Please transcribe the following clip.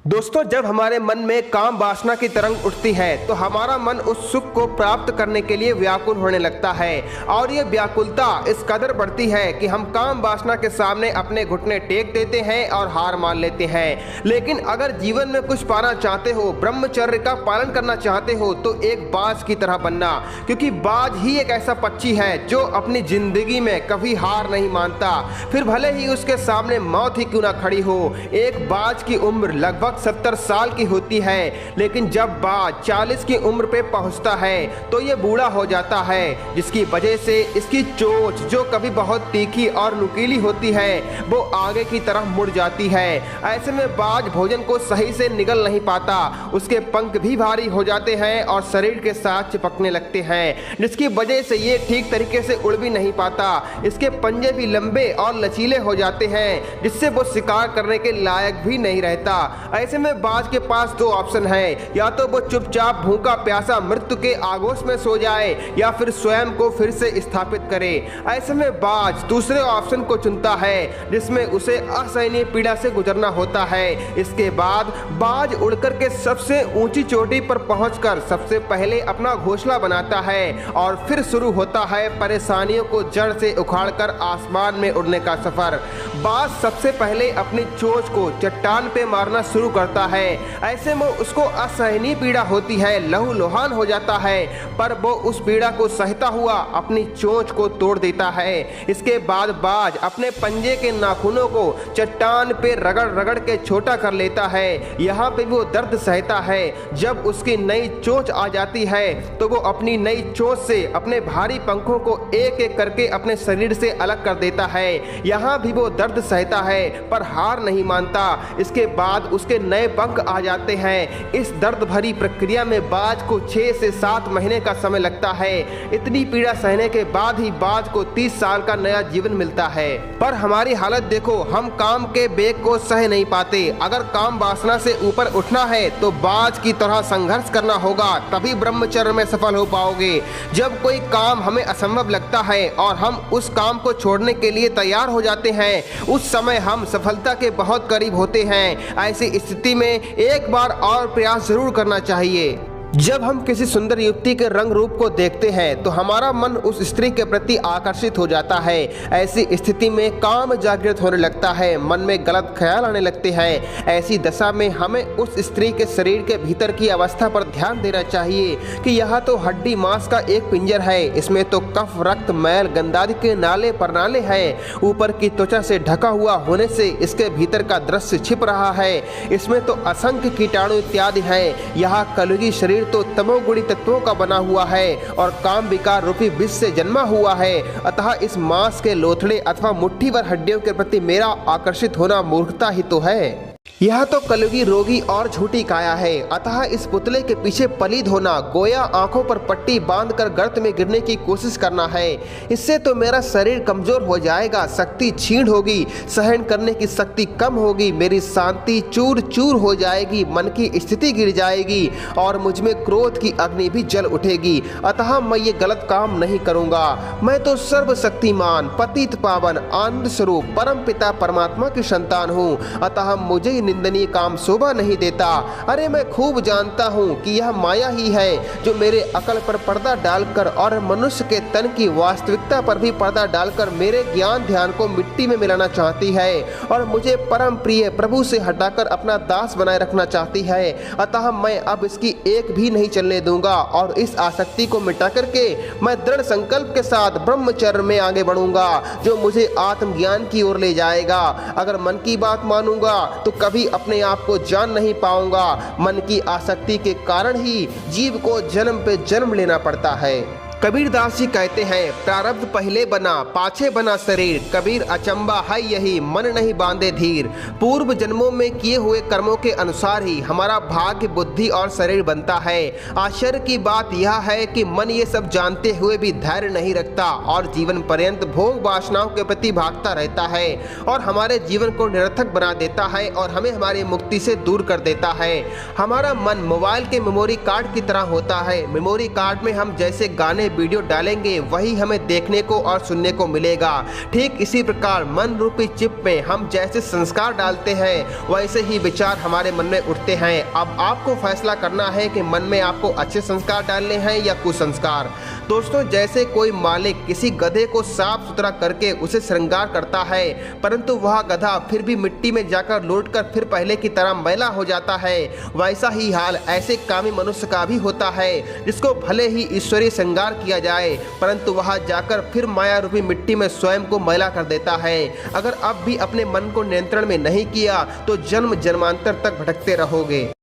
दोस्तों, जब हमारे मन में काम वासना की तरंग उठती है तो हमारा मन उस सुख को प्राप्त करने के लिए व्याकुल होने लगता है और ये व्याकुलता इस कदर बढ़ती है कि हम काम वासना के सामने अपने घुटने टेक देते हैं और हार मान लेते हैं। लेकिन अगर जीवन में कुछ पाना चाहते हो, ब्रह्मचर्य का पालन करना चाहते हो, तो एक बाज की तरह बनना, क्योंकि बाज ही एक ऐसा पक्षी है जो अपनी जिंदगी में कभी हार नहीं मानता, फिर भले ही उसके सामने मौत ही क्यों ना खड़ी हो। एक बाज की उम्र लगभग 70 साल की होती है, लेकिन जब बाज 40 की उम्र पे पहुंचता है तो ये बूढ़ा हो जाता है, जिसकी वजह से इसकी चोंच जो कभी बहुत तीखी और नुकीली होती है वो आगे की तरफ मुड़ जाती है। ऐसे में बाज भोजन को सही से निगल नहीं पाता, उसके पंख भी भारी हो जाते हैं और शरीर के साथ चिपकने लगते हैं, जिसकी वजह से ये ठीक तरीके से उड़ भी नहीं पाता। इसके पंजे भी लंबे और लचीले हो जाते हैं, जिससे वो शिकार करने के लायक भी नहीं रहता। ऐसे में बाज के पास दो ऑप्शन है, या तो वो चुपचाप भूखा प्यासा मृत्यु के आगोश में सो जाए या फिर स्वयं को फिर से स्थापित करे। ऐसे में बाज दूसरे ऑप्शन को चुनता है, जिसमें उसे असहनीय पीड़ा से गुजरना होता है। इसके बाद बाज उड़कर के सबसे ऊंची चोटी पर पहुंचकर सबसे पहले अपना घोंसला बनाता है और फिर शुरू होता है परेशानियों को जड़ से उखाड़कर आसमान में उड़ने का सफर। बाज सबसे पहले अपनी चोंच को चट्टान पे मारना शुरू करता है। ऐसे में उसको असहनीय पीड़ा होती है, लहूलुहान हो जाता है, पर वो उस पीड़ा को सहता हुआ अपनी चोंच को तोड़ देता है। इसके बाद बाज अपने पंजे के नाखूनों को चट्टान पे रगड़ रगड़ के छोटा कर लेता है। यहाँ पे वो दर्द सहता है। जब उसकी नई चोंच आ जाती है तो वो अपनी नई चोंच से अपने भारी पंखों को एक एक करके अपने शरीर से अलग कर देता है। यहाँ भी वो दर्द सहता है पर हार नहीं मानता। इसके बाद उसके नए पंख आ जाते हैं। इस दर्द भरी प्रक्रिया में बाज को 6 से 7 महीने का समय लगता है। इतनी पीड़ा सहने के बाद ही बाज को 30 साल का नया जीवन मिलता है। पर हमारी हालत देखो, हम काम के बेग को सह नहीं पाते। अगर काम वासना से ऊपर उठना है तो बाज की तरह संघर्ष करना होगा, तभी ब्रह्मचर्य में सफल हो पाओगे। जब कोई काम हमें असंभव लगता है और हम उस काम को छोड़ने के लिए तैयार हो जाते हैं, उस समय हम सफलता के बहुत करीब होते हैं। ऐसी स्थिति में एक बार और प्रयास जरूर करना चाहिए। जब हम किसी सुंदर युवती के रंग रूप को देखते हैं तो हमारा मन उस स्त्री के प्रति आकर्षित हो जाता है। ऐसी स्थिति में काम जागृत होने लगता है, मन में गलत ख्याल आने लगते हैं। ऐसी दशा में हमें उस स्त्री के शरीर के भीतर की अवस्था पर ध्यान देना चाहिए कि यह तो हड्डी मांस का एक पिंजर है, इसमें तो कफ, रक्त, मैल, गंधादि के नाले परनाले हैं। ऊपर की त्वचा से ढका हुआ होने से इसके भीतर का दृश्य छिप रहा है। इसमें तो असंख्य कीटाणु इत्यादि हैं। यह कलयुगी शरीर तो तमोगुणी तत्वों का बना हुआ है और काम विकार रूपी विष से जन्मा हुआ है। अतः इस मांस के लोथड़े अथवा मुट्ठी भर हड्डियों के प्रति मेरा आकर्षित होना मूर्खता ही तो है। यह तो कलयुगी रोगी और झूठी काया है। अतः इस पुतले के पीछे पलीद होना, गोया आंखों पर पट्टी बांधकर गर्त में गिरने की कोशिश करना है। इससे तो मेरा शरीर कमजोर हो जाएगा, शक्ति क्षीण होगी, सहन करने की शक्ति कम होगी, मेरी शांति चूर चूर हो जाएगी, मन की स्थिति गिर जाएगी और मुझ में क्रोध की अग्नि भी जल उठेगी। अतः मैं ये गलत काम नहीं करूंगा। मैं तो सर्वशक्तिमान, पतित पावन, आनंद स्वरूप परम पिता परमात्मा की संतान हूँ। अतः मुझे निंदनीय काम शोभा नहीं देता। अरे मैं खूब जानता हूँ कि यह माया ही है जो मेरे अकल पर पर्दा डालकर और मनुष्य के तन की वास्तविकता पर भी पर्दा डालकर मेरे ज्ञान ध्यान को मिट्टी में मिलाना चाहती है और मुझे परम प्रिय प्रभु से हटाकर अपना दास बनाए रखना चाहती है। अतः मैं अब इसकी एक भी नहीं चलने दूंगा और इस आसक्ति को मिटा करके मैं दृढ़ संकल्प के साथ ब्रह्मचर्य में आगे बढ़ूंगा, जो मुझे आत्मज्ञान की ओर ले जाएगा। अगर मन की बात मानूंगा तो कभी अपने आप को जान नहीं पाऊंगा। मन की आसक्ति के कारण ही जीव को जन्म पे जन्म लेना पड़ता है। कबीरदास जी कहते हैं, प्रारब्ध पहले बना पाछे बना शरीर, कबीर अचंबा है यही मन नहीं बांधे धीर। पूर्व जन्मों में किए हुए कर्मों के अनुसार ही हमारा भाग्य, बुद्धि और शरीर बनता है। आश्चर्य की बात यह है कि मन ये सब जानते हुए भी धैर्य नहीं रखता और जीवन पर्यंत भोग वासनाओं के प्रति भागता रहता है और हमारे जीवन को निरर्थक बना देता है और हमें हमारी मुक्ति से दूर कर देता है। हमारा मन मोबाइल के मेमोरी कार्ड की तरह होता है। मेमोरी कार्ड में हम जैसे गाने वीडियो डालेंगे वही हमें देखने को और सुनने को मिलेगा। ठीक इसी प्रकार मन रूपी चिप में हम जैसे संस्कार डालते हैं वैसे ही विचार हमारे मन में उठते हैं। अब आपको फैसला करना है कि मन में आपको अच्छे संस्कार डालने हैं या कुसंस्कार। दोस्तों, जैसे कोई मालिक किसी गधे को साफ सुथरा करके उसे श्रृंगार करता है, परंतु वह गधा फिर भी मिट्टी में जाकर लौटकर फिर पहले की तरह मैला हो जाता है, वैसा ही हाल ऐसे कामी मनुष्य का भी होता है, जिसको भले ही ईश्वरीय श्रृंगार किया जाए परंतु वह जाकर फिर माया रूपी मिट्टी में स्वयं को मैला कर देता है। अगर अब भी अपने मन को नियंत्रण में नहीं किया तो जन्म जन्मांतर तक भटकते रहोगे।